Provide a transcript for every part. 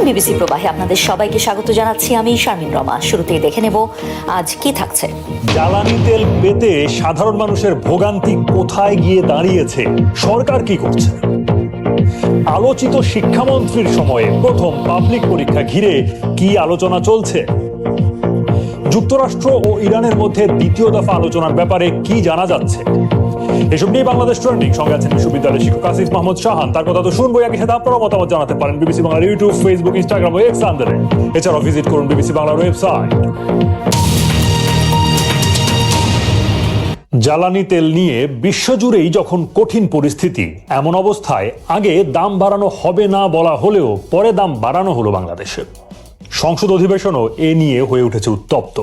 BBC প্রবাহে আপনাদের সবাইকে স্বাগত জানাচ্ছি আমি শারমিন রমা। শুরুতেই দেখে নেব আজ কি থাকছে। জ্বালানি তেল পেতে সাধারণ মানুষের ভোগান্তি কোথায় গিয়ে দাঁড়িয়েছে, সরকার কি করছে, আলোচিত শিক্ষামন্ত্রীর সময়ে প্রথম পাবলিক পরীক্ষা ঘিরে কি আলোচনা চলছে, যুক্তরাষ্ট্র ও ইরানের মধ্যে দ্বিতীয় দফা আলোচনার ব্যাপারে কি জানা যাচ্ছে, এসব নিয়ে বাংলাদেশ ট্রেন্ডিং। সঙ্গে আছেন বিশ্ববিদ্যালয়ের শিক্ষক আসিফ মাহমুদ শাহান। তার কথা তো শুনবো, একই সাথে আপনারা মতামত জানাতে পারেন বিবিসি বাংলার ইউটিউব, ফেসবুক, ইনস্টাগ্রাম ও এক্স হ্যান্ডেলে। এছাড়াও ভিজিট করুন বিবিসি বাংলার ওয়েবসাইট। জ্বালানি তেল নিয়ে বিশ্বজুড়েই যখন কঠিন পরিস্থিতি, এমন অবস্থায় আগে দাম বাড়ানো হবে না বলা হলেও পরে দাম বাড়ানো হলো বাংলাদেশে। সংসদ অধিবেশনও এ নিয়ে হয়ে উঠেছে উত্তপ্ত।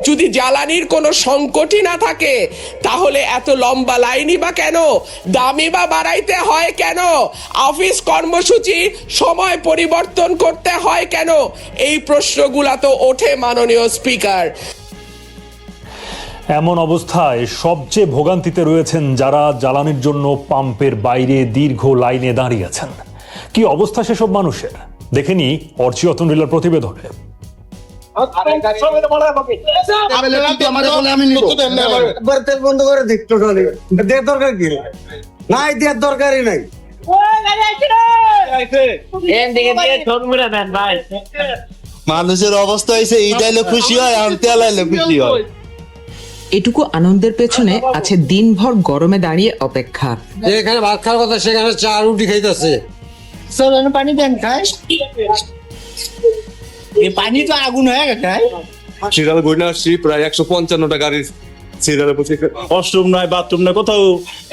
যদি জ্বালানির কোনো সংকটই না থাকে তাহলে এত লম্বা লাইনই বা কেন, দামই বা বাড়াইতে হয় কেন, অফিস কর্মসূচি সময় পরিবর্তন করতে হয় কেন, এই প্রশ্নগুলা তো ওঠে মাননীয় স্পিকার। এমন অবস্থায় সবচেয়ে ভোগান্তিতে রয়েছেন যারা জ্বালানির জন্য পাম্পের বাইরে দীর্ঘ লাইনে দাঁড়িয়েছেন। কি অবস্থা সেসব মানুষের, দেখেনি অর্চি অতনরিলার প্রতিবেদনে। বন্ধ করে দেখতো দরকার কি নাই, দেওয়ার দরকারই নাই। মানুষের অবস্থা হয়েছে, ঈদ আইলে খুশি হয়, তেল আইলে খুশি হয়। এটুকু আনন্দের পেছনে আছে দিনভর গরমে দাঁড়িয়ে অপেক্ষা। যেখানে ভাত খাওয়ার কথা সেখানে চা রুটি খাইতেছে। পানি দেন খায়, পানি তো আগুন হয়ে গেছে। সিরিয়াল বই না আসছি প্রায় 155টা গাড়ি সিরিয়ালে বসে, ওয়াশরুম নাই, বাথরুম নাই, কোথাও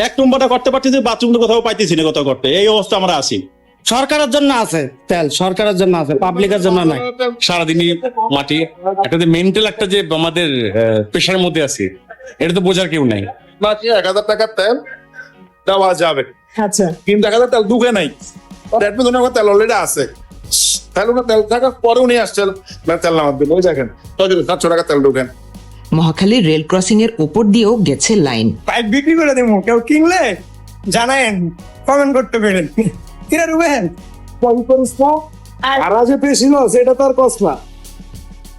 এক নম্বরটা করতে পারতেছি, বাথরুম তো কোথাও পাইতেছি না, কোথাও করতে। এই অবস্থা আমরা আছি। সরকারের জন্য আছে তেল, সরকারের জন্য আছে, পাবলিকের জন্য নাই। সারাদিনই মাটি, একটা যে মেন্টাল একটা যে আমাদের পেশার মধ্যে আছি, এটা তো বোঝার কেউ নাই। 1000 টাকার তেল দেওয়া যাবে, আচ্ছা, কিন্তু 1000 তেল ঢুকে নাই। তেল অলরেডি আছে, তেল থাকার পরেও নিয়ে আসছে তেল নামার দিন। ওই দেখেন 700 টাকা তেল ঢুকেন। মহাখালী রেল ক্রসিং এর উপর দিয়েও গেছে লাইন। পাইপ বিক্রি করে দেবো, কেউ কিনলে জানায়েন, কমেন্ট করতে পারেন। কিরা রুবেন আর যে পেছিল সেটা তো আর কসবা।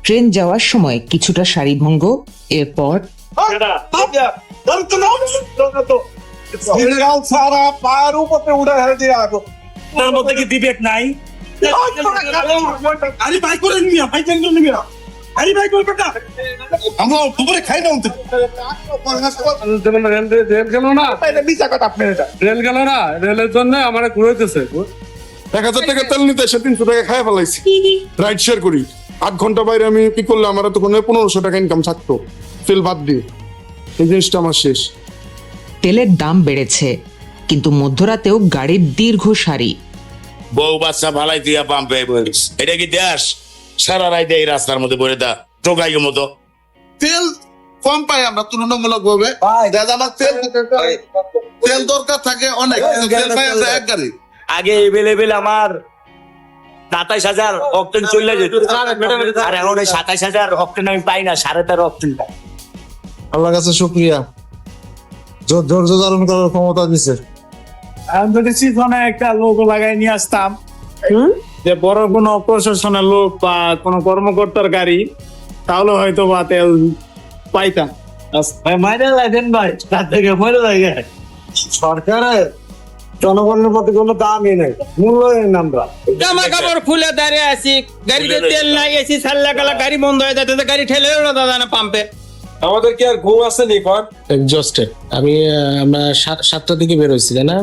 ট্রেন যাওয়ার সময় কিছুটা সারিভঙ্গ, এরপর সারা পায়ের উপরে উড়ে হেরে দিয়ে আগো। তার মধ্যে কি ডিবেট নাই? আরে বাইক করে নিয়া, বাইক করে নিয়া, আরে বাইক করে বেটা আমরা উপরে খাই না। রেল গেল না, মিছা কথা আপনি, এটা রেল গেল না, রেলের জন্য আমার ঘুরাইতেছে। 1000 টাকা তেল নিতে এসে 300 টাকা খাই ফেলাইছি। রাইড শেয়ার করি, 8 ঘন্টা বাইরে আমি কি করলে আমার তখন 1500 টাকা ইনকাম থাকতো তেল বাদ দিয়ে। এই জিনিসটা আমার শেষ। তেলের দাম বেড়েছে, কিন্তু মধ্যরাতেও গাড়ির দীর্ঘ সারি। বউ বাচ্চা ভালাই দিয়া পাম্পে, এটা কি দেশ? সারা রাত এই রাস্তার মধ্যে বলে দা টোকাইয়ের মতো। তেল কম পাই আমরা তুলনামূলক ভাবে, আমার তেল দরকার থাকে অনেক, তেল পাই আমরা এক গাড়ি। আগে এভেলেবেল আমার 27,000 অক্টেন চলে যেত, আর এখন ওই 27,000 অক্টেন আমি পাই না, 13.5 অক্টেন পাই। আল্লাহর কাছে শুকরিয়া, ধৈর্য ধারণ করার ক্ষমতা দিছে। আমি যদি সিজনে একটা লোক লাগাই নিয়ে আসতাম, যে বড় কোনো প্রশাসনের লোক বা কোনো কর্মকর্তার গাড়ি, তাহলে হয়তো বা তেল পাইতাম। মাইনে লাগেন ভাই, তার থেকে মরে লাগে। সরকারের জনগণের প্রতি কোনো দামই নেই, মূল্যহীন আমরা। জামা কাপড় খুলে দাঁড়িয়ে আছি, গাড়িতে তেল নাই, এসি ছাড়লে গেলে গাড়ি বন্ধ হয়ে যাচ্ছে, গাড়ি ঠেলেও না দাদা না পাম্পে। আমাদের কি আর ঘুম আছে নি? এক্সস্টে আমি আমরা 7টার দিকে বের হয়েছি, তাই না?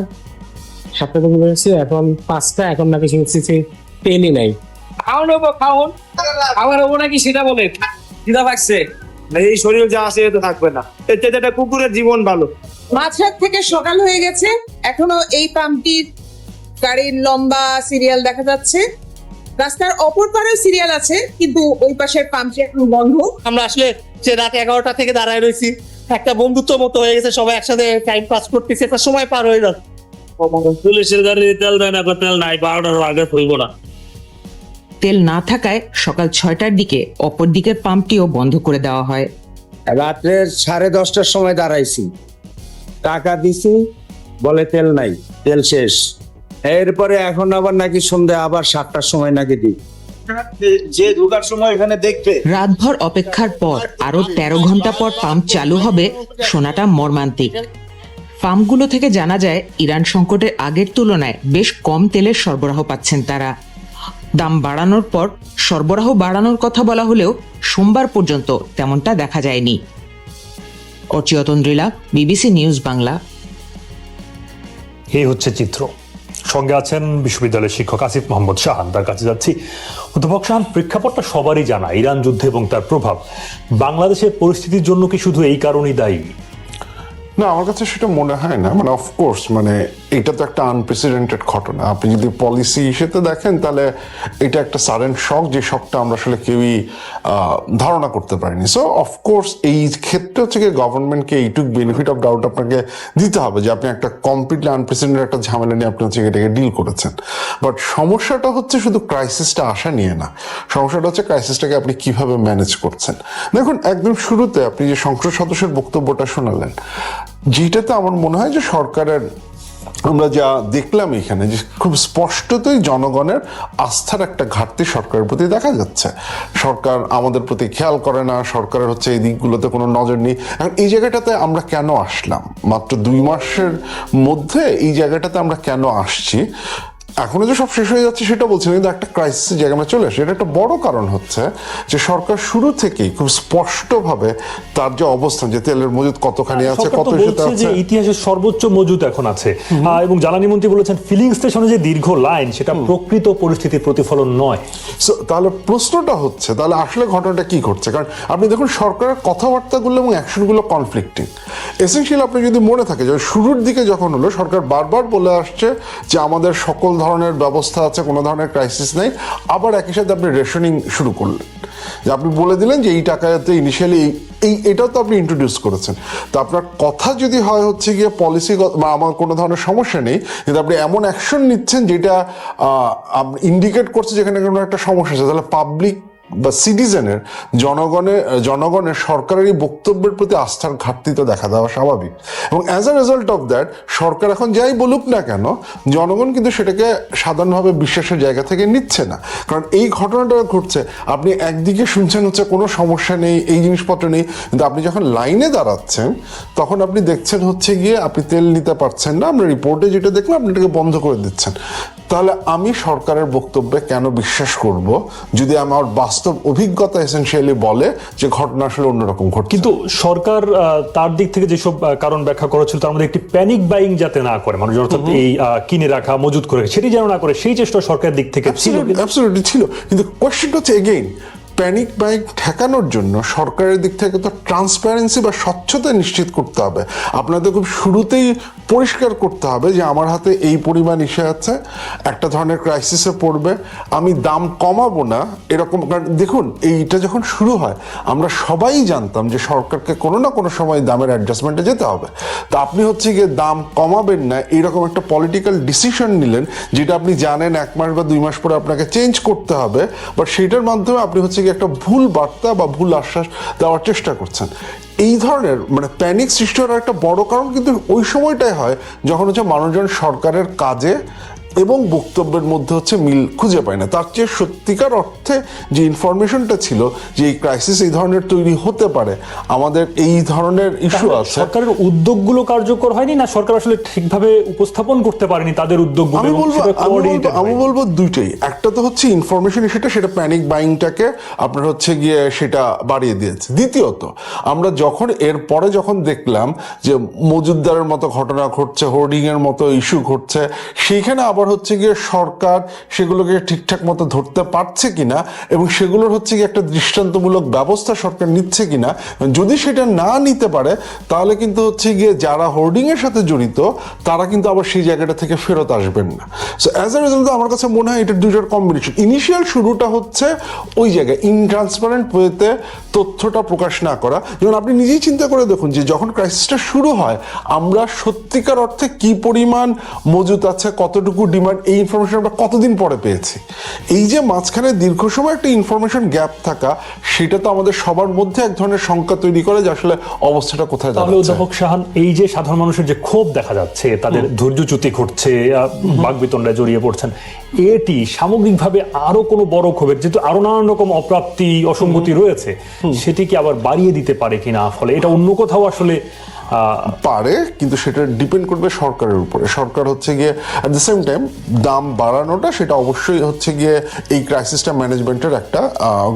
7টার দিকে বের হয়েছি, এখন 5টা, এখন নাকি শুনছি তেলই নাই। খাওন হবো, খাওন খাবার হবো নাকি সেটা বলে দিদা পাকছে। এই শরীর যা আছে তো থাকবে না, এটা কুকুরের জীবন ভালো। মাঝরাত থেকে সকাল হয়ে গেছে, এখনো এই পাম্পটির গাড়ির লম্বা সিরিয়াল দেখা যাচ্ছে। রাস্তার অপর পারেও সিরিয়াল আছে, কিন্তু ওই পাশের পাম্পটি এখন বন্ধ। আমরা আসলে যে রাত 11টা থেকে দাঁড়ায় রয়েছি, একটা বন্ধুত্ব মতো হয়ে গেছে, সবাই একসাথে টাইম পাস করতেছে, একটা সময় পার হয়ে যাচ্ছে। পুলিশের গাড়ি তেল দেয় না, তেল নাই, 12টার আগে ফুলবো না। তেল না থাকায় সকাল 6টার দিকে অপর দিকের পাম্পটিও বন্ধ করে দেওয়া হয়। রাত্রে 10:30টার সময় দাঁড়াইছি, টাকা দিছি, বলে তেল নাই, তেল শেষ। এরপরে এখন আবার নাকি সন্ধ্যা আবার 7টার সময় নাকি দিই যে ঢোকার সময় এখানে দেখবে। রাতভর অপেক্ষার পর আরো 13 ঘন্টা পর পাম্প চালু হবে শোনাটা মর্মান্তিক। পাম্পগুলো থেকে জানা যায় ইরান সংকটের আগের তুলনায় বেশ কম তেলের সরবরাহ পাচ্ছেন তারা। দাম বাড়ানোর পর সরবরাহ বাড়ানোর কথা বলা হলেও সোমবার পর্যন্ত তেমনটা দেখা যায়নি। অচিয়তন্দ্রিলা, বিবিসি নিউজ বাংলা। এই হচ্ছে চিত্র। সঙ্গে আছেন বিশ্ববিদ্যালয়ের শিক্ষক আসিফ মোহাম্মদ শাহান, তার কাছে যাচ্ছি। অধ্যাপক শাহান, প্রেক্ষাপটটা সবারই জানা, ইরান যুদ্ধ এবং তার প্রভাব বাংলাদেশের পরিস্থিতির জন্য কি শুধু এই কারণেই দায়ী? না, আমার কাছে সেটা মনে হয় না। মানে অফকোর্স মানে এটা তো একটা আনপ্রেসিডেন্টেড ঘটনা। আপনি যদি পলিসি ইস্যুতে দেখেন তাহলে এটা একটা সাডেন শক, যে শকটা আমরা আসলে কেউই ধারণা করতে পারিনি। সো অফকোর্স এই ক্ষেত্রে হচ্ছে কি গভর্নমেন্টকে এইটুক বেনিফিট অফ ডাউট আপনাকে দিতে হবে যে আপনি একটা কমপ্লিটলি আনপ্রেসিডেন্টেড একটা ঝামেলা নিয়ে আপনি হচ্ছে এটাকে ডিল করেছেন। বাট সমস্যাটা হচ্ছে শুধু ক্রাইসিসটা আসা নিয়ে না, সমস্যাটা হচ্ছে ক্রাইসিসটাকে আপনি কিভাবে ম্যানেজ করছেন। দেখুন, একদম শুরুতে আপনি যে সংসদ সদস্যের বক্তব্যটা শোনালেন, যেটাতে আমার মনে হয় যে সরকারের আমরা যা দেখলাম এখানে যে খুব স্পষ্টতই জনগণের আস্থার একটা ঘাটতি সরকারের প্রতি দেখা যাচ্ছে। সরকার আমাদের প্রতি খেয়াল করে না, সরকারের হচ্ছে এই দিকগুলোতে কোনো নজর নেই। এখন এই জায়গাটাতে আমরা কেন আসলাম? মাত্র 2 মাসের মধ্যে এই জায়গাটাতে আমরা কেন আসছি? এখনো যে সব শেষ হয়ে যাচ্ছে সেটা বলছি না, কিন্তু একটা ক্রাইসিসের জায়গায় আমরা চলে আসি। এটা একটা বড় কারণ হচ্ছে যে সরকার শুরু থেকেই খুব স্পষ্টভাবে তার যে অবস্থান, যে তেলের মজুদ কতখানি আছে, কত যে ইতিহাসের সর্বোচ্চ মজুদ এখন আছে, এবং জ্বালানি মন্ত্রী বলেছেন ফিলিং স্টেশনে যে দীর্ঘ লাইন সেটা প্রকৃত পরিস্থিতির প্রতিফলন নয়। তাহলে প্রশ্নটা হচ্ছে তাহলে আসলে ঘটনাটা কি ঘটছে? কারণ আপনি দেখুন সরকারের কথাবার্তাগুলো এবং অ্যাকশনগুলো কনফ্লিক্টিং। এসেনশিয়াল আপনি যদি মনে থাকে যে শুরুর দিকে যখন হলো সরকার বারবার বলে আসছে যে আমাদের সকল ধরনের ব্যবস্থা আছে, কোনো ধরনের ক্রাইসিস নেই, আবার একই সাথে আপনি রেশনিং শুরু করলেন, যে আপনি বলে দিলেন যে এই টাকাতে ইনিশিয়ালি এটাও তো আপনি ইন্ট্রোডিউস করেছেন। তো আপনার কথা যদি হয় হচ্ছে গিয়ে পলিসি আমার কোনো ধরনের সমস্যা নেই, কিন্তু আপনি এমন অ্যাকশন নিচ্ছেন যেটা ইন্ডিকেট করছে যেখানে কোনো একটা সমস্যা আছে, তাহলে পাবলিক বা সিটিজেনের জনগণের সরকারের এই বক্তব্যের প্রতি আস্থার ঘাটতি তো দেখা দেওয়া স্বাভাবিক। এবং as a result of that সরকার এখন যাই বলুক না কেন, জনগণ কিন্তু সেটাকে সাধারণভাবে বিশ্বাসের জায়গা থেকে নিচ্ছে না। কারণ এই ঘটনাটা ঘটছে, আপনি একদিকে শুনছেন হচ্ছে কোনো সমস্যা নেই, এই জিনিসপত্র নেই, কিন্তু আপনি যখন লাইনে দাঁড়াচ্ছেন তখন আপনি দেখছেন হচ্ছে গিয়ে আপনি তেল নিতে পারছেন না, আমরা রিপোর্টে যেটা দেখলাম আপনি এটাকে বন্ধ করে দিচ্ছেন। তাহলে আমি সরকারের বক্তব্যে কেন বিশ্বাস করব যদি আমার বাস্তব অভিজ্ঞতা এসেনশিয়ালি বলে যে ঘটনা আসলে অন্যরকম ঘটছে? কিন্তু সরকার তার দিক থেকে যেসব কারণ ব্যাখ্যা করেছিল তার মধ্যে একটি প্যানিক বাইং যাতে না করে, মানুষ অর্থাৎ এই কিনে রাখা মজুদ করে সেটি যেন না করে, সেই চেষ্টা সরকারের দিক থেকে ছিল। কিন্তু কোয়েশ্চেনটা হচ্ছে এগেইন প্যানিক বাইং ঠেকানোর জন্য সরকারের দিক থেকে তো ট্রান্সপারেন্সি বা স্বচ্ছতা নিশ্চিত করতে হবে। আপনাদের খুব শুরুতেই পরিষ্কার করতে হবে যে আমার হাতে এই পরিমাণ ইস্যু আছে, একটা ধরনের ক্রাইসিসে পড়বে, আমি দাম কমাবো না এরকম। দেখুন এইটা যখন শুরু হয় আমরা সবাই জানতাম যে সরকারকে কোনো না কোনো সময় দামের অ্যাডজাস্টমেন্টে যেতে হবে। তা আপনি হচ্ছে গিয়ে দাম কমাবেন না এইরকম একটা পলিটিক্যাল ডিসিশন নিলেন, যেটা আপনি জানেন 1 মাস বা 2 মাস পরে আপনাকে চেঞ্জ করতে হবে, বাট সেইটার মাধ্যমে আপনি হচ্ছে একটা ভুল বার্তা বা ভুল আশ্বাস দেওয়ার চেষ্টা করছেন। এই ধরনের মানে প্যানিক সৃষ্টি হওয়ার একটা বড় কারণ কিন্তু ওই সময়টাই হয় যখন হচ্ছে মানুষজন সরকারের কাজে এবং বক্তব্যের মধ্যে হচ্ছে মিল খুঁজে পায় না। তার চেয়ে সত্যিকার অর্থে যে ইনফরমেশনটা ছিল যে এই ক্রাইসিস এই ধরনের তৈরি হতে পারে, আমাদের এই ধরনের ইস্যু আছে, সরকারের উদ্যোগগুলো কার্যকর হয়নি না, সরকার আসলে ঠিকভাবে উপস্থাপন করতে পারেনি তাদের উদ্যোগগুলো। আমি বলবো দুইটাই। একটা তো হচ্ছে ইনফরমেশন ইস্যুটা, সেটা প্যানিক বাইংটাকে আপনার হচ্ছে গিয়ে সেটা বাড়িয়ে দিয়েছে। দ্বিতীয়ত আমরা যখন এরপরে যখন দেখলাম যে মজুদদারের মতো ঘটনা ঘটছে, হোর্ডিং এর মতো ইস্যু ঘটছে, সেইখানে আবার হচ্ছে গিয়ে সরকার সেগুলোকে ঠিকঠাক মতো ধরতে পারছে কিনা এবং সেগুলোর হচ্ছে গিয়ে একটা দৃষ্টান্তমূলক ব্যবস্থা সরকার নিচ্ছে কিনা। যদি সেটা না নিতে পারে তাহলে কিন্তু হচ্ছে গিয়ে যারা হোর্ডিং এর সাথে জড়িত তারা কিন্তু আবার সেই জায়গাটা থেকে ফেরত আসবেন না। সো অ্যাজ এ রেজাল্ট আমার কাছে মনে হয় এটা দুইটার কম্বিনেশন। ইনিশিয়াল শুরুটা হচ্ছে ওই জায়গায় ইনট্রান্সপারেন্ট ওয়েতে তথ্যটা প্রকাশ না করা। যেমন আপনি নিজেই চিন্তা করে দেখুন যে যখন ক্রাইসিসটা শুরু হয় আমরা সত্যিকার অর্থে কি পরিমাণ মজুত আছে, কতটুকু ডিমান্ড, এই ইনফরমেশন আমরা কতদিন পরে পেয়েছি? এই যে মাঝখানে দীর্ঘ সময় একটা ইনফরমেশন গ্যাপ থাকা, সেটা তো আমাদের সবার মধ্যে এক ধরনের শঙ্কা তৈরি করে যে আসলে অবস্থাটা কোথায় তাহলে যাচ্ছে। অধ্যাপক শাহান, এই যে সাধারণ মানুষের যে ক্ষোভ দেখা যাচ্ছে, তাদের ধৈর্যচ্যুতি ঘটছে, বাকবিতণ্ডায় জড়িয়ে পড়ছেন, এটি সামগ্রিকভাবে আরো কোনো বড় ক্ষোভের, যেহেতু আরো নানান রকম অপ্রাপ্তি অসঙ্গতি রয়েছে, সেটি কি আবার বাড়িয়ে দিতে পারে কিনা? ফলে এটা অন্য কোথাও আসলে পারে, কিন্তু সেটা ডিপেন্ড করবে সরকারের উপরে। সরকার হচ্ছে গিয়ে অ্যাট দ্য সেম টাইম দাম বাড়ানোটা, সেটা অবশ্যই হচ্ছে গিয়ে এই ক্রাইসিসটা ম্যানেজমেন্টের একটা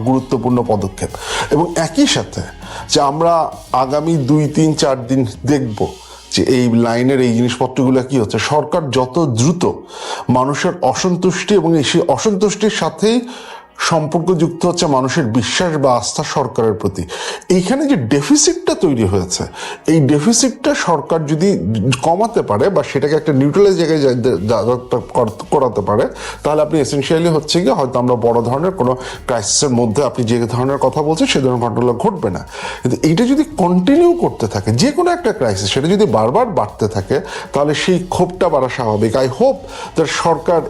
গুরুত্বপূর্ণ পদক্ষেপ। এবং একই সাথে যে আমরা আগামী 2-3-4 দিন দেখব যে এই লাইনের এই জিনিসপত্রগুলো কি হচ্ছে, সরকার যত দ্রুত মানুষের অসন্তুষ্টি এবং সেই অসন্তুষ্টির সাথেই সম্পর্কযুক্ত হচ্ছে মানুষের বিশ্বাস বা আস্থা সরকারের প্রতি। এইখানে যে ডেফিসিটটা তৈরি হয়েছে, এই ডেফিসিটটা সরকার যদি কমাতে পারে বা সেটাকে একটা নিউট্রালাইজ জায়গায় করাতে পারে, তাহলে আপনি এসেনশিয়ালি হচ্ছে গিয়ে হয়তো আমরা বড় ধরনের কোনো ক্রাইসিসের মধ্যে আপনি যে ধরনের কথা বলছেন সে ধরনের ঘটনা ঘটবে না। কিন্তু এইটা যদি কন্টিনিউ করতে থাকে, যে কোনো একটা ক্রাইসিস, সেটা যদি বারবার বাড়তে থাকে, তাহলে সেই ক্ষোভটা বাড়া স্বাভাবিক। আই হোপ দ্যাট সরকার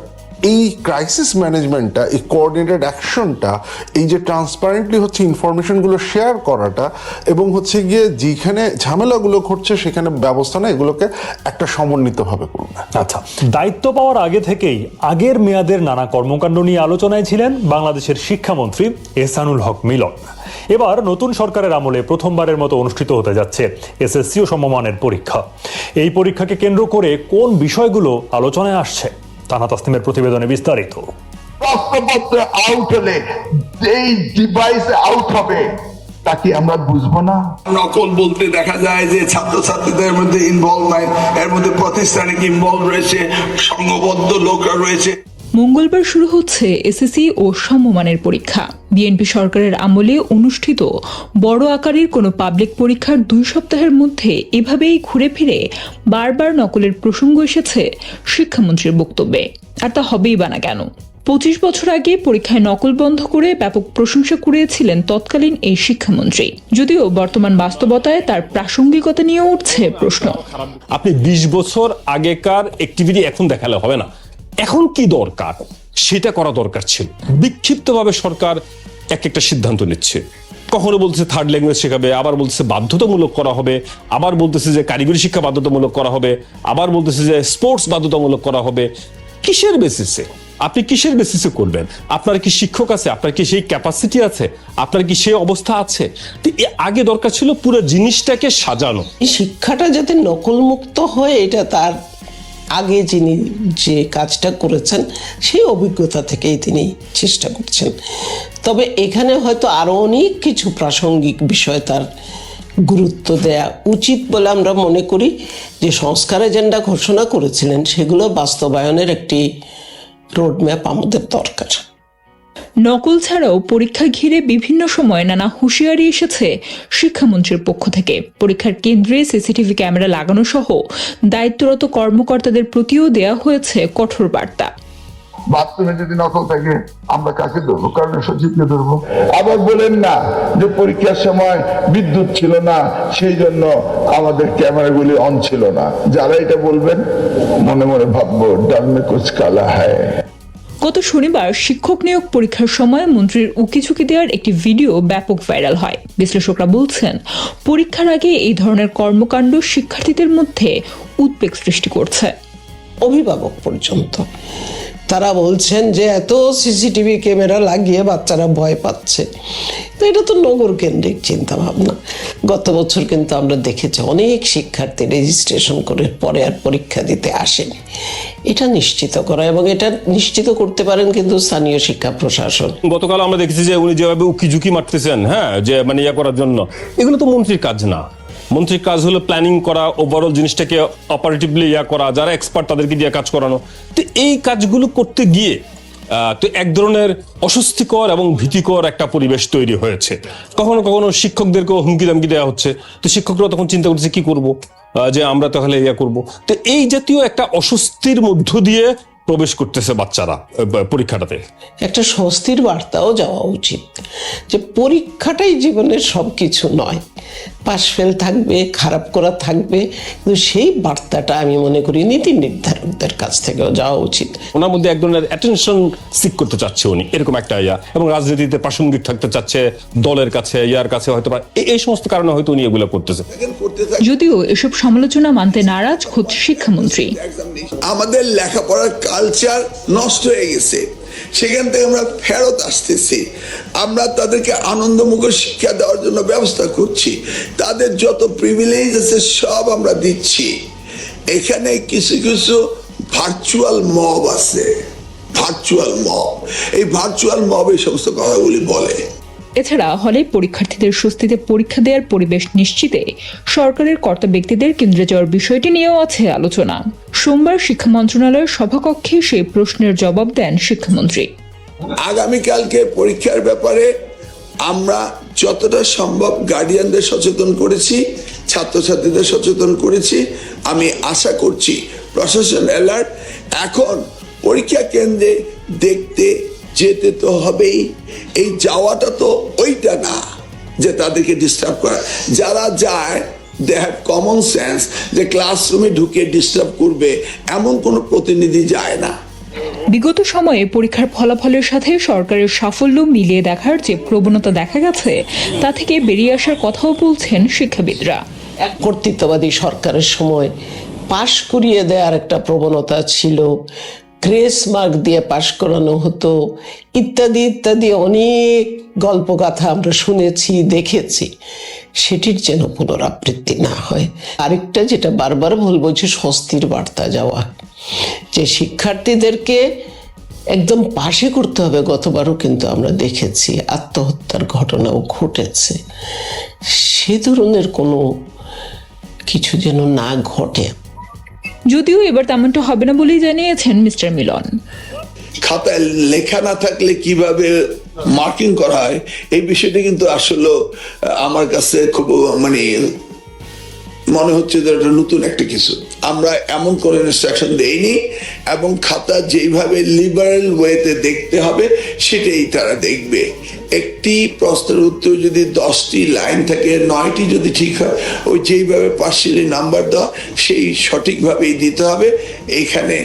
এই ক্রাইসিস ম্যানেজমেন্টটা, এই কোঅর্ডিনেটেড অ্যাকশনটা, এই যে ট্রান্সপারেন্টলি হচ্ছে ইনফরমেশনগুলো শেয়ার করাটা, এবং হচ্ছে গিয়ে যেখানে ঝামেলাগুলো ঘটছে সেখানে ব্যবস্থা না, এগুলোকে একটা সমন্বিতভাবে করবে। আচ্ছা, দায়িত্ব পাওয়ার আগে থেকেই আগের মেয়াদের নানা কর্মকাণ্ড নিয়ে আলোচনায় ছিলেন বাংলাদেশের শিক্ষামন্ত্রী এহসানুল হক মিলন। এবার নতুন সরকারের আমলে প্রথমবারের মতো অনুষ্ঠিত হতে যাচ্ছে এসএসসি ও সমমানের পরীক্ষা। এই পরীক্ষাকে কেন্দ্র করে কোন বিষয়গুলো আলোচনায় আসছে, তানা তাসনিমের প্রতিবেদনে বিস্তারিত। প্রশ্নপত্র আউট হলে যেই ডিভাইস আউট হবে তাকে আমরা বুঝবো না। নকল বলতে দেখা যায় যে ছাত্রছাত্রীদের মধ্যে ইনভলভ নাই, এর মধ্যে প্রাতিষ্ঠানিক ইনভলভ রয়েছে, সংঘবদ্ধ লোকরা রয়েছে। মঙ্গলবার শুরু হচ্ছে এসএসসি ও সমমানের পরীক্ষা। বিএনপি সরকারের আমলে অনুষ্ঠিত বড় আকারের কোনো পাবলিক পরীক্ষার 2 সপ্তাহের মধ্যে এভাবেই ঘুরে ফিরে বারবার নকলের প্রসঙ্গ এসেছে শিক্ষামন্ত্রীর বক্তব্যে। আর তা হবেই বা না কেন? 25 বছর আগে পরীক্ষায় নকল বন্ধ করে ব্যাপক প্রশংসা কুড়িয়েছিলেন তৎকালীন এই শিক্ষামন্ত্রী। যদিও বর্তমান বাস্তবতায় তার প্রাসঙ্গিকতা নিয়ে উঠছে প্রশ্ন। আপনি 20 বছর আগেকার অ্যাক্টিভিটি এখন দেখালে হবে না, এখন কি দরকার সেটা করা দরকার ছিল। বিক্ষিপ্তভাবে সরকার একটা সিদ্ধান্ত নিচ্ছে, কখনো বলতেছে থার্ড ল্যাঙ্গুয়েজ শেখাবে, আবার বলতেছে বাধ্যতামূলক করা হবে, আবার বলতেছে যে কারিগরি শিক্ষা বাধ্যতামূলক করা হবে, আবার বলতেছে যে স্পোর্টস বাধ্যতামূলক করা হবে। কিসের বেসিসে? আপনি কিসের বেসিসে করবেন? আপনার কি শিক্ষক আছে? আপনার কি সেই ক্যাপাসিটি আছে? আপনার কি সেই অবস্থা আছে? আগে দরকার ছিল পুরো জিনিসটাকে সাজানো। শিক্ষাটা যাতে নকল মুক্ত হয়, এটা তার আগে যিনি যে কাজটা করেছেন সেই অভিজ্ঞতা থেকেই তিনি চেষ্টা করছেন। তবে এখানে হয়তো আরো অনেক কিছু প্রাসঙ্গিক বিষয় তার গুরুত্ব দেয়া উচিত বলে আমরা মনে করি। যে সংস্কার এজেন্ডা ঘোষণা করেছিলেন সেগুলো বাস্তবায়নের একটি রোডম্যাপ আমাদের দরকার। নকল ছাড়াও পরীক্ষা ঘিরে বিভিন্ন সময় নানা হুঁশিয়ারি এসেছে শিক্ষামন্ত্রীর পক্ষ থেকে। পরীক্ষার কেন্দ্রে সিসিটিভি ক্যামেরা লাগানো সহ দায়িত্বরত কর্মকর্তাদের প্রতিও দেয়া হয়েছে কঠোর বার্তা। বাথরুমে যদি নকল থাকে আমরা কাকে ধরবো? কারণ সচিবকে ধরবো। আবার বলেন না যে পরীক্ষার সময় বিদ্যুৎ ছিল না, সেই জন্য আমাদের ক্যামেরাগুলি অন ছিল না। যারা এটা বলবেন মনে মনে ভাববো ডাল মে কুছ কালা হ্যায়। গত শনিবার শিক্ষক নিয়োগ পরীক্ষার সময় মন্ত্রীর উকিঝুঁকি দেওয়ার একটি ভিডিও ব্যাপক ভাইরাল হয়। বিশ্লেষকরা বলছেন, পরীক্ষার আগে এই ধরনের কর্মকাণ্ড শিক্ষার্থীদের মধ্যে উদ্বেগ সৃষ্টি করছে। অভিভাবক পর্যন্ত তারা বলছেন যে এত সিসিটিভি ক্যামেরা লাগিয়ে বাচ্চারা ভয় পাচ্ছে। তো এটা তো নগর কেন্দ্রিক চিন্তা ভাবনা। গত বছর কিন্তু আমরা দেখেছি অনেক শিক্ষার্থী রেজিস্ট্রেশন করে পরে আর পরীক্ষা দিতে আসেনি। এটা নিশ্চিত করা, এবং এটা নিশ্চিত করতে পারেন কিন্তু স্থানীয় শিক্ষা প্রশাসন। গতকাল আমরা দেখেছি যে উনি যেভাবে উকিঝুঁকি মারতেছেন, হ্যাঁ, যে মানে ইয়া করার জন্য, এগুলো তো মন্ত্রীর কাজ না। মন্ত্রীর কাজ হলো প্ল্যানিং করা, ওভারঅল জিনিসটাকে অপারেটিভলি ইয়া করা, যারা এক্সপার্ট তাদেরকে দিয়ে কাজ করানো। তো এই কাজগুলো করতে গিয়ে তো এক ধরনের অস্বস্তিকর এবং ভীতিকর একটা পরিবেশ তৈরি হয়েছে। কখনো কখনো শিক্ষকদেরকেও হুমকি দামকি দেওয়া হচ্ছে। তো শিক্ষকরা তখন চিন্তা করছে কি করব, যে আমরা তাহলে ইয়া করব। তো এই জাতীয় একটা অস্বস্তির মধ্য দিয়ে প্রবেশ করতেছে বাচ্চারা পরীক্ষাটাতে। একটা স্বস্তির বার্তাও যাওয়া উচিত যে পরীক্ষাটাই জীবনের সবকিছু নয়। পাশ ফেল থাকবে, খারাপ করা থাকবে, কিন্তু সেই বার্তাটা আমি মনে করি নীতি নির্ধারকদের কাছ থেকেও যাওয়া উচিত। ওনার মধ্যে এক ধরনের অ্যাটেনশন সিক করতে চাচ্ছে উনি, এরকম একটা এবং রাজনীতিতে প্রাসঙ্গিক থাকতে চাচ্ছে, দলের কাছে ইয়ার কাছে হয়তো এই সমস্ত কারণে হয়তো উনি এগুলো করতেছে। যদিও এসব সমালোচনা মানতে নারাজ খোদ শিক্ষামন্ত্রী। আমাদের লেখাপড়ার কালচার নষ্ট হয়ে গেছে, সেখান থেকে আমরা ফেরত আসতেছি। আমরা তাদেরকে আনন্দমুখ শিক্ষা দেওয়ার জন্য ব্যবস্থা করছি, তাদের যত প্রিভিলেজ আছে সব আমরা দিচ্ছি। এখানে কিছু কিছু ভার্চুয়াল মব আছে, ভার্চুয়াল মব, এই ভার্চুয়াল মব এই সমস্ত কথাগুলি বলে। এছাড়া হলে পরীক্ষার্থীদের স্বস্তিতে পরীক্ষা দেওয়ার পরিবেশ নিশ্চিতে সরকারের কর্তা ব্যক্তিদের কেন্দ্রে যাওয়ার বিষয়টি নিয়েও আছে আলোচনা। সোমবার শিক্ষা মন্ত্রণালয়ের সভাকক্ষে সেই প্রশ্নের জবাব দেন শিক্ষামন্ত্রী। আগামীকালকে পরীক্ষার ব্যাপারে আমরা যতটা সম্ভব গার্ডিয়ানদের সচেতন করেছি, ছাত্রছাত্রীদের সচেতন করেছি। আমি আশা করছি প্রশাসন অ্যালার্ট। এখন পরীক্ষা কেন্দ্রে দেখতে যেতে তো হবেই, এই যাওয়াটা তো ওইটা না যে তাদেরকে ডিস্টার্ব করা। যারা যায় দে হ্যাভ কমন সেন্স যে ক্লাসরুমে ঢুকে ডিস্টার্ব করবে এমন কোনো প্রতিনিধি যায় না। বিগত সময়ে পরীক্ষার ফলাফলের সাথে সরকারের সাফল্য মিলিয়ে দেখার যে প্রবণতা দেখা গেছে তা থেকে বেরিয়ে আসার কথাও বলছেন শিক্ষাবিদরা। এক কর্তৃত্ববাদী সরকারের সময় পাশ করিয়ে দেওয়ার একটা প্রবণতা ছিল, গ্রেস মার্ক দিয়ে পাশ করানো হতো, ইত্যাদি ইত্যাদি অনেক গল্পগাথা আমরা শুনেছি, দেখেছি। সেটির যেন পুনরাবৃত্তি না হয়। আরেকটা যেটা বারবার বলবো যে স্বস্তির বার্তা যাওয়া, যে শিক্ষার্থীদেরকে একদম পাশে করতে হবে। গতবারও কিন্তু আমরা দেখেছি আত্মহত্যার ঘটনাও ঘটেছে, সে ধরনের কোনো কিছু যেন না ঘটে। যদিও এবার তেমনটা হবে না বলেই জানিয়েছেন মিস্টার মিলন। খাতায় লেখা না থাকলে কিভাবে মার্কিং করা হয় এই বিষয়টি কিন্তু আসলে আমার কাছে খুব মনে হচ্ছে যে এটা নতুন একটা কিছু। আমরা এমন কোনো ইনস্ট্রাকশন দেইনি এবং খাতা যেইভাবে লিবারেল ওয়েতে দেখতে হবে সেটাই তারা দেখবে। একটি প্রশ্নের উত্তর যদি 10টি লাইন থাকে, 9টি যদি ঠিক হয়, ওই যেইভাবে পার্সিয়ালি নাম্বার দেওয়া সেই সঠিকভাবেই দিতে হবে। এইখানে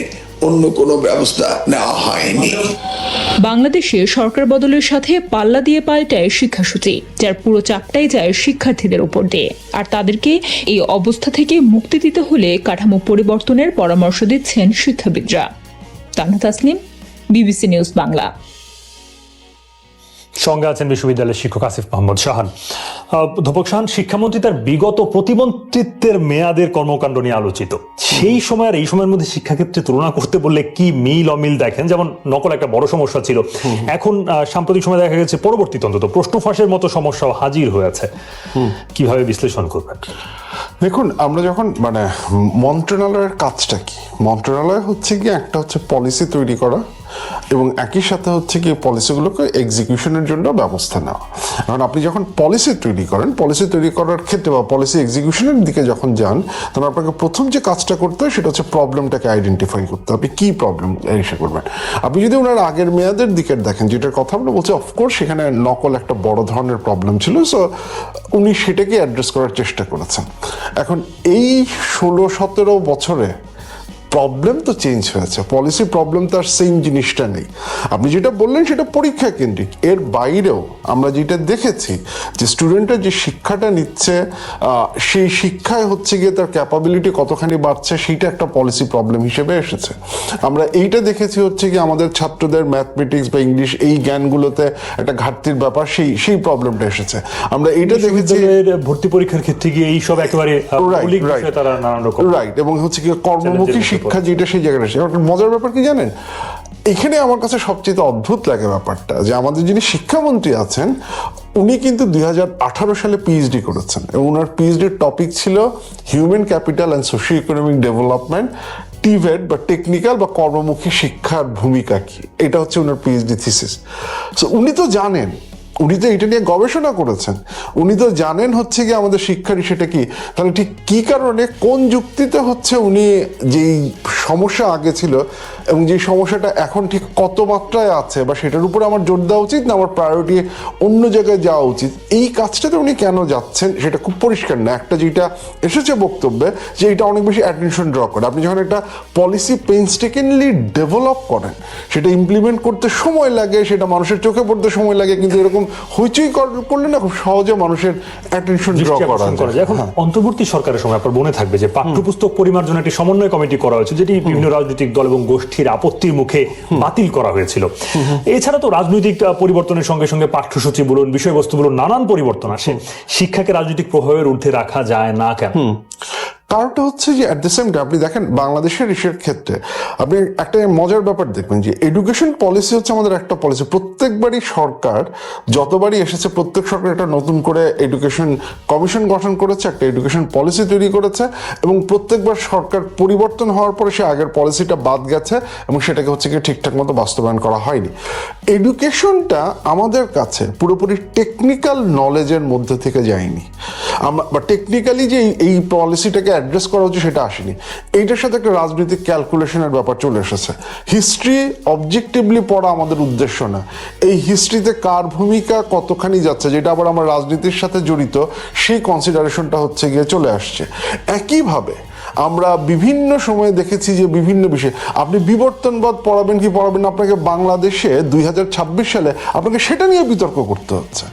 অন্য কোনো ব্যবস্থা নেওয়া হয়নি। বাংলাদেশে সরকার বদলের সাথে পাল্লা দিয়ে পাল্টায় শিক্ষাসূচি, যার পুরো চাপটাই যায় শিক্ষার্থীদের উপর দিয়ে। আর তাদেরকে এই অবস্থা থেকে মুক্তি দিতে হলে কাঠামো পরিবর্তনের পরামর্শ দিচ্ছেন শিক্ষাবিদরা। Tanha Tasnim, BBC News Bangla. সঙ্গে আছেন বিশ্ববিদ্যালয়ের শিক্ষক আসিফ মোহাম্মদ শাহান। অধ্যাপক শাহান, শিক্ষামন্ত্রী তার বিগত প্রতিমন্ত্রিত্বের মেয়াদের কর্মকাণ্ড নিয়ে আলোচিত। সেই সময় আর এই সময়ের মধ্যে শিক্ষাক্ষেত্রে তুলনা করতে বললে কি মিল অমিল দেখেন? যেমন নকল একটা বড় সমস্যা ছিল, এখন সাম্প্রতিক সময় দেখা গেছে পরবর্তীতে অন্তত প্রশ্ন ফাঁসের মতো সমস্যাও হাজির হয়েছে। কিভাবে বিশ্লেষণ করবেন? দেখুন, আমরা যখন মন্ত্রণালয়ের কাজটা কি, মন্ত্রণালয় হচ্ছে কি একটা হচ্ছে পলিসি তৈরি করা এবং একই সাথে হচ্ছে কি পলিসিগুলোকে এক্সিকিউশনের জন্য ব্যবস্থা নেওয়া। কারণ আপনি যখন পলিসি তৈরি করেন, পলিসি তৈরি করার ক্ষেত্রে বা পলিসি এক্সিকিউশনের দিকে যখন যান, তখন আপনাকে প্রথম যে কাজটা করতে হয় সেটা হচ্ছে প্রবলেমটাকে আইডেন্টিফাই করতে হবে। আপনি কী প্রবলেম এসে করবেন। আপনি যদি ওনার আগের মেয়াদের দিকে দেখেন, যেটার কথা আমরা বলছি, অফকোর্স সেখানে নকল একটা বড় ধরনের প্রবলেম ছিল, সো উনি সেটাকে অ্যাড্রেস করার চেষ্টা করেছেন। এখন এই 16-17 বছরে প্রবলেম তো চেঞ্জ হয়েছে, পলিসি প্রবলেম তো আর সেম জিনিসটা নেই। আপনি যেটা বললেন সেটা পরীক্ষা কেন্দ্রিক, এর বাইরেও আমরা যেটা দেখেছি যে স্টুডেন্টরা যে শিক্ষাটা নিচ্ছে সেই শিক্ষায় হচ্ছে গিয়ে তার ক্যাপাবিলিটি কতখানি বাড়ছে, সেইটা একটা পলিসি প্রবলেম হিসেবে এসেছে। আমরা এইটা দেখেছি হচ্ছে কি আমাদের ছাত্রদের ম্যাথমেটিক্স বা ইংলিশ এই জ্ঞানগুলোতে একটা ঘাটতির ব্যাপার, সেই প্রবলেমটা এসেছে। আমরা এইটা দেখেছি ভর্তি পরীক্ষার ক্ষেত্রে গিয়ে এইসব একেবারে রাইট, এবং হচ্ছে কি কর্মমুখী শিক্ষা যেটা সেই জায়গাটা। মজার ব্যাপার কি জানেন, এখানে আমার কাছে সবচেয়ে অদ্ভুত লাগে ব্যাপারটা যে আমাদের যিনি শিক্ষামন্ত্রী আছেন উনি কিন্তু 2018 সালে পিএইচডি করেছেন এবং ওনার পিএইচডির টপিক ছিল human capital and socio economic development, TVET বা টেকনিক্যাল বা কর্মমুখী শিক্ষার ভূমিকা কি, এটা হচ্ছে ওনার পিএইচডি থিসিস। সো উনি তো জানেন উনি তো এটা নিয়ে গবেষণা করেছেন, উনি তো জানেন হচ্ছে কি আমাদের শিক্ষার সেটা কি। তাহলে ঠিক কি কারণে কোন যুক্তিতে হচ্ছে উনি যেই সমস্যা আগে ছিল এবং যে সমস্যাটা এখন ঠিক কত মাত্রায় আছে বা সেটার উপরে আমার জোর দেওয়া উচিত না আমার প্রায়োরিটি অন্য জায়গায় যাওয়া উচিত, এই কাজটাতে উনি কেন যাচ্ছেন সেটা খুব পরিষ্কার না। একটা যেটা এসেছে বক্তব্যে যে এটা অনেক বেশি অ্যাটেনশন ড্র করে। আপনি যখন একটা পলিসি পেইনস্টেকেনলি ডেভেলপ করেন, সেটা ইমপ্লিমেন্ট করতে সময় লাগে, সেটা মানুষের চোখে পড়তে সময় লাগে, কিন্তু এরকম হইচই করলে না খুব সহজে মানুষের অ্যাটেনশন ড্র করা যায়। এখন অন্তর্বর্তী সরকারের সময় আপনার মনে থাকবে যে পাঠ্যপুস্তক পরিমার্জনের একটি সমন্বয় কমিটি করা হয়েছে, যেটি বিভিন্ন রাজনৈতিক দল এবং গোষ্ঠীর আপত্তির মুখে বাতিল করা হয়েছিল। এছাড়া তো রাজনৈতিক পরিবর্তনের সঙ্গে সঙ্গে পাঠ্যসূচি বলুন, বিষয়বস্তু বলুন, নানান পরিবর্তন আসে। শিক্ষাকে রাজনৈতিক প্রভাবের ঊর্ধ্বে রাখা যায় না কেন? কারণটা হচ্ছে যে অ্যাট দ্য সেম টাইম আপনি দেখেন বাংলাদেশের ইস্যুর ক্ষেত্রে আপনি একটা মজার ব্যাপার দেখবেন যে এডুকেশন পলিসি হচ্ছে আমাদের একটা পলিসি। প্রত্যেকবারই সরকার যতবারই এসেছে প্রত্যেক সরকার একটা নতুন করে এডুকেশন কমিশন গঠন করেছে, একটা এডুকেশন পলিসি তৈরি করেছে এবং প্রত্যেকবার সরকার পরিবর্তন হওয়ার পরে সে আগের পলিসিটা বাদ গেছে এবং সেটাকে হচ্ছে কি ঠিকঠাক মতো বাস্তবায়ন করা হয়নি। এডুকেশনটা আমাদের কাছে পুরোপুরি টেকনিক্যাল নলেজের মধ্যে থেকে যায়নি, আমরা বা টেকনিক্যালি যে এই পলিসিটাকে অ্যাড্রেস করা হচ্ছে সেটা আসেনি। এইটার সাথে একটা রাজনৈতিক ক্যালকুলেশনের ব্যাপার চলে এসেছে। হিস্ট্রি অবজেক্টিভলি পড়া আমাদের উদ্দেশ্য না, এই হিস্ট্রিতে কার ভূমিকা কতখানি যাচ্ছে যেটা আবার আমার রাজনীতির সাথে জড়িত সেই কনসিডারেশনটা হচ্ছে গিয়ে চলে আসছে। একইভাবে আমরা বিভিন্ন সময়ে দেখেছি যে বিভিন্ন বিষয়ে আপনি বিবর্তনবাদ পড়াবেন কি পড়াবেন না, আপনাকে বাংলাদেশে 2026 সালে আপনাকে সেটা নিয়ে বিতর্ক করতে হচ্ছে।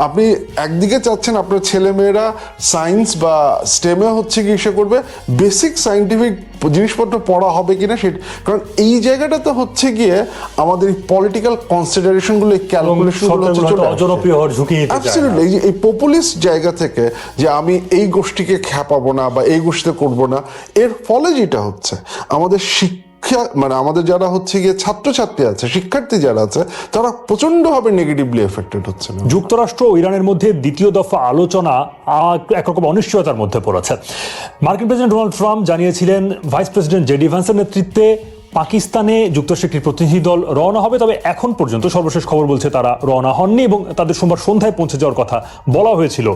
আপনি একদিকে চাচ্ছেন আপনার ছেলেমেয়েরা সায়েন্স বা স্টেমে হচ্ছে কি ইসে করবে, বেসিক সায়েন্টিফিক জিনিসপত্র পড়া হবে কিনা সেটা, কারণ এই জায়গাটাতে হচ্ছে গিয়ে আমাদের পলিটিক্যাল কনসিডারেশনগুলো ক্যালকুলেশনগুলো অজনপ্রিয় হওয়ার ঝুঁকি নিতে চায় না। অ্যাবসলিউটলি এই পপুলিস্ট জায়গা থেকে যে আমি এই গোষ্ঠীকে খ্যাপাবো না বা এই গোষ্ঠীতে করবো না, এর ফলে যেটা হচ্ছে আমাদের শিক্ষা মানে আমাদের যারা হচ্ছে গিয়ে ছাত্রছাত্রী আছে, শিক্ষার্থী যারা আছে, তারা প্রচন্ডভাবে নেগেটিভলি এফেক্টেড হচ্ছে। যুক্তরাষ্ট্র ও ইরানের মধ্যে দ্বিতীয় দফা আলোচনা একরকম অনিশ্চয়তার মধ্যে পড়েছে। মার্কিন প্রেসিডেন্ট ডোনাল্ড ট্রাম্প জানিয়েছিলেন ভাইস প্রেসিডেন্ট জেডি ভ্যান্সের নেতৃত্বে পাকিস্তানে যুক্তরাষ্ট্রের একটি প্রতিনিধি দল রওনা হবে, তবে এখন পর্যন্ত সর্বশেষ খবর বলছে তারা রওনা হননি এবং তাদের সোমবার সন্ধ্যায় পৌঁছে যাওয়ার কথা বলা হয়েছিল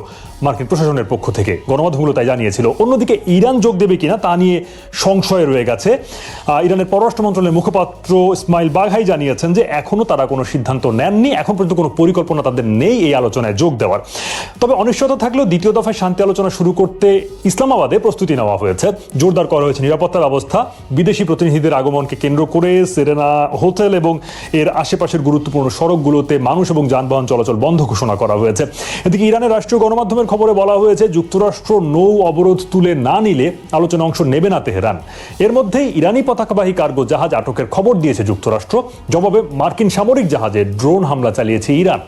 মার্কিন প্রশাসনের পক্ষ থেকে, গণমাধ্যমগুলো তাই জানিয়েছিল। অন্যদিকে ইরান যোগ দেবে কিনা তা নিয়ে সংশয় রয়ে গেছে। ইরানের পররাষ্ট্র মন্ত্রণালয়ের মুখপাত্র ইসমাইল বাঘাই জানিয়েছেন যে এখনো তারা কোনো সিদ্ধান্ত নেননি, এখন পর্যন্ত কোনো পরিকল্পনা তাদের নেই এই আলোচনায় যোগ দেওয়ার। তবে অনিশ্চয়তা থাকলেও দ্বিতীয় দফায় শান্তি আলোচনা শুরু করতে ইসলামাবাদে প্রস্তুতি নেওয়া হয়েছে, জোরদার করা হয়েছে নিরাপত্তা ব্যবস্থা। বিদেশি প্রতিনিধিদের আগমন কেন্দ্র করে সেরেনা হোটেল এবং এর আশেপাশের গুরুত্বপূর্ণ সড়কগুলোতে মানুষ এবং যানবাহন চলাচল বন্ধ ঘোষণা করা হয়েছে। এদিকে ইরানের রাষ্ট্রীয় গণমাধ্যমের খবরে বলা হয়েছে যুক্তরাষ্ট্র নৌ অবরোধ তুলে না নিলে আলোচনায় অংশ নেবে না তেহরান। এর মধ্যেই ইরানি পতাকাবাহী কার্গো জাহাজ আটকের খবর দিয়েছে যুক্তরাষ্ট্র, জবাবে মার্কিন সামরিক জাহাজে ড্রোন হামলা চালিয়েছে ইরান।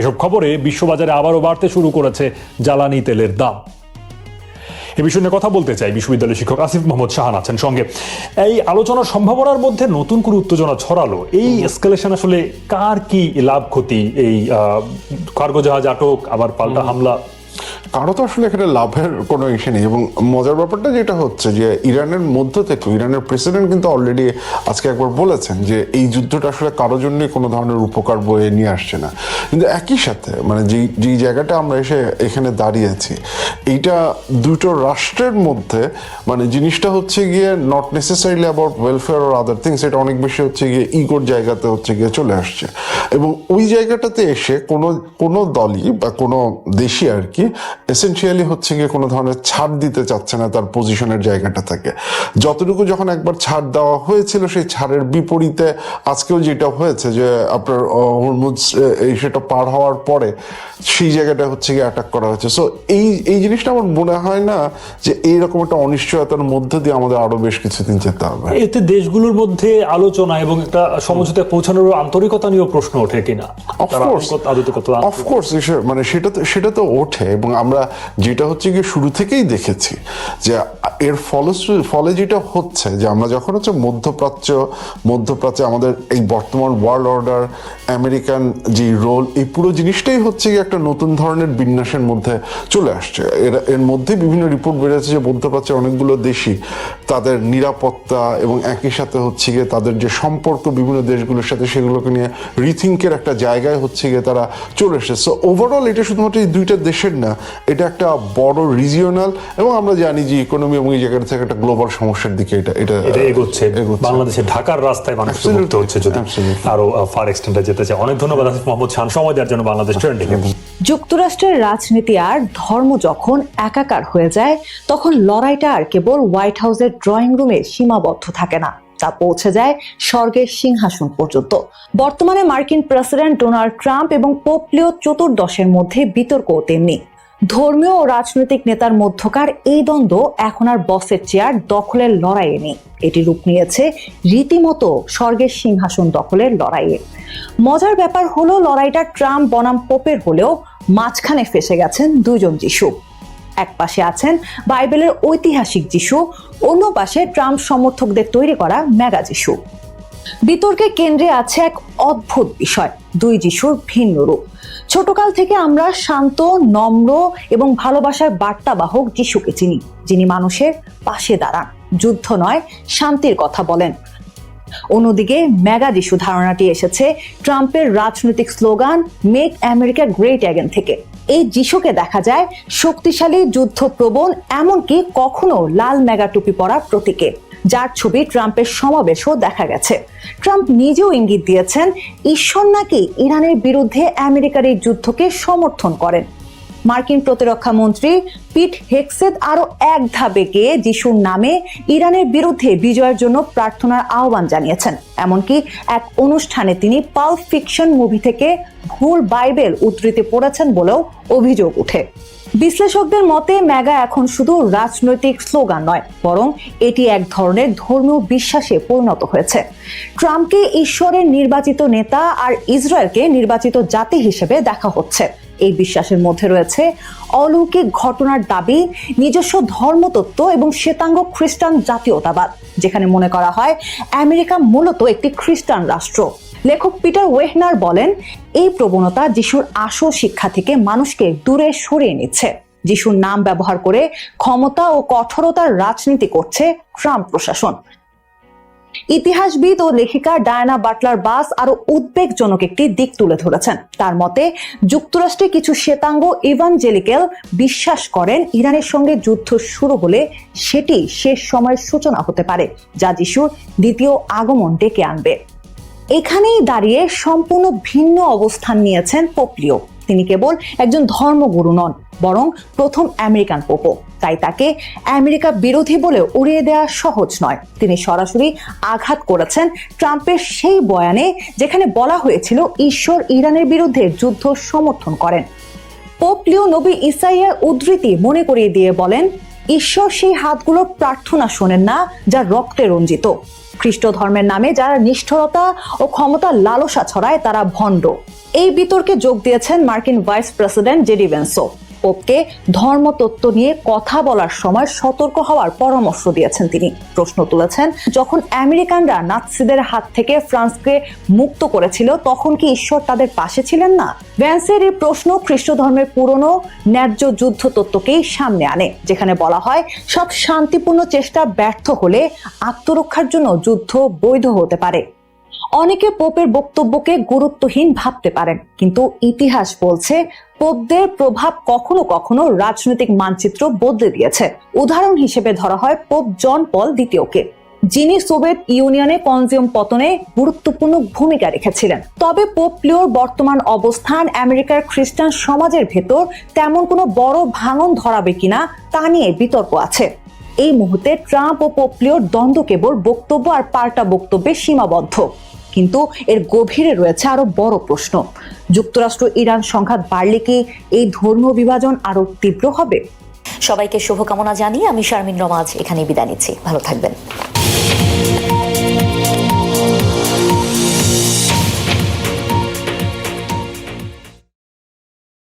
এসব খবরে বিশ্ববাজারে আবারও বাড়তে শুরু করেছে জ্বালানি তেলের দাম। এ বিষয় নিয়ে কথা বলতে চাই, বিশ্ববিদ্যালয়ের শিক্ষক আসিফ মোহাম্মদ শাহান আছেন সঙ্গে। এই আলোচনার সম্ভাবনার মধ্যে নতুন করে উত্তেজনা ছড়ালো, এই এসকালেশন আসলে কার কি লাভ ক্ষতি? এই কার্গো জাহাজ আটক, আবার পাল্টা হামলা, কারো তো আসলে এখানে লাভের কোনো ইস্যু নেই। এবং মজার ব্যাপারটা যেটা হচ্ছে যে ইরানের মধ্য থেকে ইরানের প্রেসিডেন্ট কিন্তু অলরেডি আজকে একবার বলেছেন যে এই যুদ্ধটা আসলে কারোর জন্যই কোনো ধরনের উপকার বয়ে নিয়ে আসছে না। কিন্তু একই সাথে মানে যেই জায়গাটা আমরা এখানে দাঁড়িয়েছি, এইটা দুটো রাষ্ট্রের মধ্যে মানে জিনিসটা হচ্ছে গিয়ে not necessarily about welfare or other things, এটা অনেক বেশি হচ্ছে গিয়ে ইগোর জায়গাতে হচ্ছে গিয়ে চলে আসছে। এবং ওই জায়গাটাতে এসে কোনো দলই বা কোনো দেশই আর কি এসেনশিয়ালি হচ্ছে গিয়ে কোনো ধরনের ছাড় দিতে চাচ্ছে না তার পজিশনের জায়গাটা থেকে। যতটুকু যখন একবার ছাড় দেওয়া হয়েছিল সেই ছাড়ের বিপরীতে আজকেও যেটা হয়েছে যে আপনার হরমুজ সেটা পার হওয়ার পরে সেই জায়গাটা হচ্ছে গিয়ে অ্যাটাক করা হয়েছে। সো এই জিনিসটা আমার মনে হয় না যে এইরকম একটা অনিশ্চয়তার মধ্যে দিয়ে আমাদের আরো বেশ কিছুদিন যেতে হবে। এতে দেশগুলোর মধ্যে আলোচনা এবং একটা সমঝোতায় পৌঁছানোর আন্তরিকতা নিয়েও প্রশ্ন ওঠে কিনা? অফকোর্স মানে সেটা তো ওঠে। এবং আমরা যেটা হচ্ছে গিয়ে শুরু থেকেই দেখেছি যে এর ফলে যেটা হচ্ছে যে আমরা যখন হচ্ছে মধ্যপ্রাচ্যে আমাদের এই বর্তমান ওয়ার্ল্ড অর্ডার, আমেরিকান যে রোল, এই পুরো জিনিসটাই হচ্ছে গিয়ে একটা নতুন ধরনের বিন্যাসের মধ্যে চলে আসছে। এর মধ্যে বিভিন্ন রিপোর্ট বেরিয়েছে যে মধ্যপ্রাচ্যের অনেকগুলো দেশই তাদের নিরাপত্তা এবং একই সাথে হচ্ছে গিয়ে তাদের যে সম্পর্ক বিভিন্ন দেশগুলোর সাথে সেগুলোকে নিয়ে রিথিঙ্কের একটা জায়গায় হচ্ছে গিয়ে তারা চলে এসেছে। সো ওভারঅল এটা শুধুমাত্র এই দুইটা দেশের না, এটা একটা বড় রিজিওনাল, এবং আমরা জানি যে ইকোনমি এবং এই জায়গা থেকে একটা গ্লোবাল সমস্যার দিকে এটা এগোচ্ছে। বাংলাদেশের ঢাকার রাস্তায় মানুষ ঘুরতে হচ্ছে যদি আরো ফার এক্সটেন্ডে যেতে চায়। অনেক ধন্যবাদ আসিফ মোহাম্মদ খান সময় দেওয়ার জন্য বাংলাদেশ ট্রেন্ডিং। যুক্তরাষ্ট্রের রাজনীতি আর ধর্ম যখন একাকার হয়ে যায়, তখন লড়াইটা আর কেবল হোয়াইট হাউসের ড্রয়িং রুমে সীমাবদ্ধ থাকে না, তা পৌঁছে যায় স্বর্গের সিংহাসন পর্যন্ত। বর্তমানে মার্কিন প্রেসিডেন্ট ডোনাল্ড ট্রাম্প এবং পোপ লিও চতুর্দশের মধ্যে বিতর্কও তেমনি। ধর্মীয় ও রাজনৈতিক নেতার মধ্যকার এই দ্বন্দ্ব এখন আর বসের চেয়ার দখলের লড়াইয়ে নেই, এটি রূপ নিয়েছে রীতিমতো স্বর্গের সিংহাসন দখলের লড়াইয়ে। মজার ব্যাপার হলো, লড়াইটা ট্রাম্প বনাম পোপের হলেও মাঝখানে ফেসে গেছেন দুইজন যিশু। এক পাশে আছেন বাইবেলের ঐতিহাসিক যিশু, অন্য পাশে ট্রাম্প সমর্থকদের তৈরি করা মেগা যিশু। বিতর্কের কেন্দ্রে আছে এক অদ্ভুত বিষয়, দুই যিশুর ভিন্ন রূপ। ছোটকাল থেকে আমরা শান্ত, নম্র এবং ভালোবাসার বার্তাবাহক যিশুকে চিনি, যিনি মানুষের পাশে দাঁড়ান, যুদ্ধ নয় শান্তির কথা বলেন। অন্যদিকে মেগা যিশু ধারণাটি এসেছে ট্রাম্পের রাজনৈতিক slogan make America great again থেকে। এই যিশুকে দেখা যায় শক্তিশালী, যুদ্ধপ্রবণ, এমনকি কখনো লাল মেগা টুপি পরা প্রতীকে, যার ছবি ট্রাম্পের সমাবেশেও দেখা গেছে। ট্রাম্প নিজেও ইঙ্গিত দিয়েছেন ঈশ্বর নাকি ইরানের বিরুদ্ধে আমেরিকার এই যুদ্ধকে সমর্থন করেন। মার্কিন প্রতিরক্ষা মন্ত্রী পিট হেগসেথ আরো এক ধাপে গিয়ে যিশুর নামে ইরানের বিরুদ্ধে বিজয়ের জন্য প্রার্থনার আহ্বান জানিয়েছেন। এমনকি এক অনুষ্ঠানে তিনি পাল্প ফিকশন মুভি থেকে ভুল বাইবেল উদ্ধৃতি পড়েছেন বলেও অভিযোগ ওঠে। বিশ্লেষকদের মতে মেগা এখন শুধু রাজনৈতিক স্লোগান নয়, বরং এটি এক ধরনের ধর্মীয় বিশ্বাসে পরিণত হয়েছে। ট্রাম্পকে ঈশ্বরের নির্বাচিত নেতা আর ইসরায়েলকে নির্বাচিত জাতি হিসেবে দেখা হচ্ছে। এই বিশ্বাসের মধ্যে রয়েছে অলৌকিক ঘটনার দাবি, নিজস্ব ধর্মতত্ত্ব এবং শ্বেতাঙ্গ খ্রিস্টান জাতীয়তাবাদ, যেখানে মনে করা হয় আমেরিকা মূলত একটি খ্রিস্টান রাষ্ট্র। লেখক পিটার ওয়েহনার বলেন, এই প্রবণতা যিশুর আসল শিক্ষা থেকে মানুষকে দূরে সরিয়ে নিচ্ছে। যিশুর নাম ব্যবহার করে ক্ষমতা ও কঠোরতার রাজনীতি করছে ট্রাম্প প্রশাসন। ইতিহাসবিদ ও লেখিকা ডায়ানা বাটলার বাস আরো উদ্বেগজনক একটি দিক তুলে ধরেছেন। তার মতে, যুক্তরাষ্ট্রে কিছু শ্বেতাঙ্গ ইভানজেলিক্যাল বিশ্বাস করেন ইরানের সঙ্গে যুদ্ধ শুরু হলে সেটি শেষ সময়ের সূচনা হতে পারে, যা যিশুর দ্বিতীয় আগমন ডেকে আনবে। এখানেই দাঁড়িয়ে সম্পূর্ণ ভিন্ন অবস্থান নিয়েছেন পোপ লিও। তিনি কেবল একজন ধর্মগুরু নন, বরং প্রথম আমেরিকান পোপও। তাই তাকে আমেরিকা বিরোধী বলে উড়িয়ে দেওয়া সহজ নয়। তিনি সরাসরি আঘাত করেছেন ট্রাম্পের সেই বয়ানে, যেখানে বলা হয়েছিল ঈশ্বর ইরানের বিরুদ্ধে যুদ্ধ সমর্থন করেন। পোপ লিও নবী ইসাইয়ার উদ্ধৃতি মনে করিয়ে দিয়ে বলেন, ঈশ্বর সেই হাতগুলোর প্রার্থনা শোনেন না যা রক্তে রঞ্জিত। খ্রিস্ট ধর্মের নামে যারা নিষ্ঠুরতা ও ক্ষমতার লালসা ছড়ায় তারা ভণ্ড। এই বিতর্কে যোগ দিয়েছেন মার্কিন ভাইস প্রেসিডেন্ট জেডি ভেন্সও। পোপকে ধর্মতত্ত্ব নিয়ে কথা বলার সময় সতর্ক হওয়ার পরামর্শ দিয়েছেন তিনি। প্রশ্ন তুলেছেন, যখন আমেরিকানরা নাৎসিদের হাত থেকে ফ্রান্সকে মুক্ত করেছিল, তখন কি ঈশ্বর তাদের পাশে ছিলেন না? ভ্যান্সের এই প্রশ্ন খ্রিস্ট ধর্মের পুরনো ন্যায্য যুদ্ধ তত্ত্বকেই সামনে আনে, যেখানে বলা হয় সব শান্তিপূর্ণ চেষ্টা ব্যর্থ হলে আত্মরক্ষার জন্য যুদ্ধ বৈধ হতে পারে। অনেকে পোপের বক্তব্যকে গুরুত্বহীন ভাবতে পারেন, কিন্তু ইতিহাস বলছে পোপদের প্রভাব কখনো কখনো রাজনৈতিক মানচিত্র বদলে দিয়েছে। উদাহরণ হিসেবে ধরা হয় পোপ জন পল দ্বিতীয়কে, যিনি সোভিয়েত ইউনিয়নে কমিউনিজম পতনে গুরুত্বপূর্ণ ভূমিকা রেখেছিলেন। তবে পোপ লিওর বর্তমান অবস্থান আমেরিকার খ্রিস্টান সমাজের ভেতর তেমন কোনো বড় ভাঙন ধরাবে কিনা তা নিয়ে বিতর্ক আছে। এই মুহূর্তে ট্রাম্প ও পোপ লিওর দ্বন্দ্ব কেবল বক্তব্য আর পাল্টা বক্তব্যে সীমাবদ্ধ, কিন্তু এর গভীরে রয়েছে আরো বড় প্রশ্ন। যুক্তরাষ্ট্র ইরান সংঘাত বাড়লে কি এই ধর্মীয় বিভাজন আরো তীব্র হবে? সবাইকে শুভকামনা জানিয়ে আমি শারমিন রমা আজ এখানে বিদায় নিচ্ছি। ভালো থাকবেন।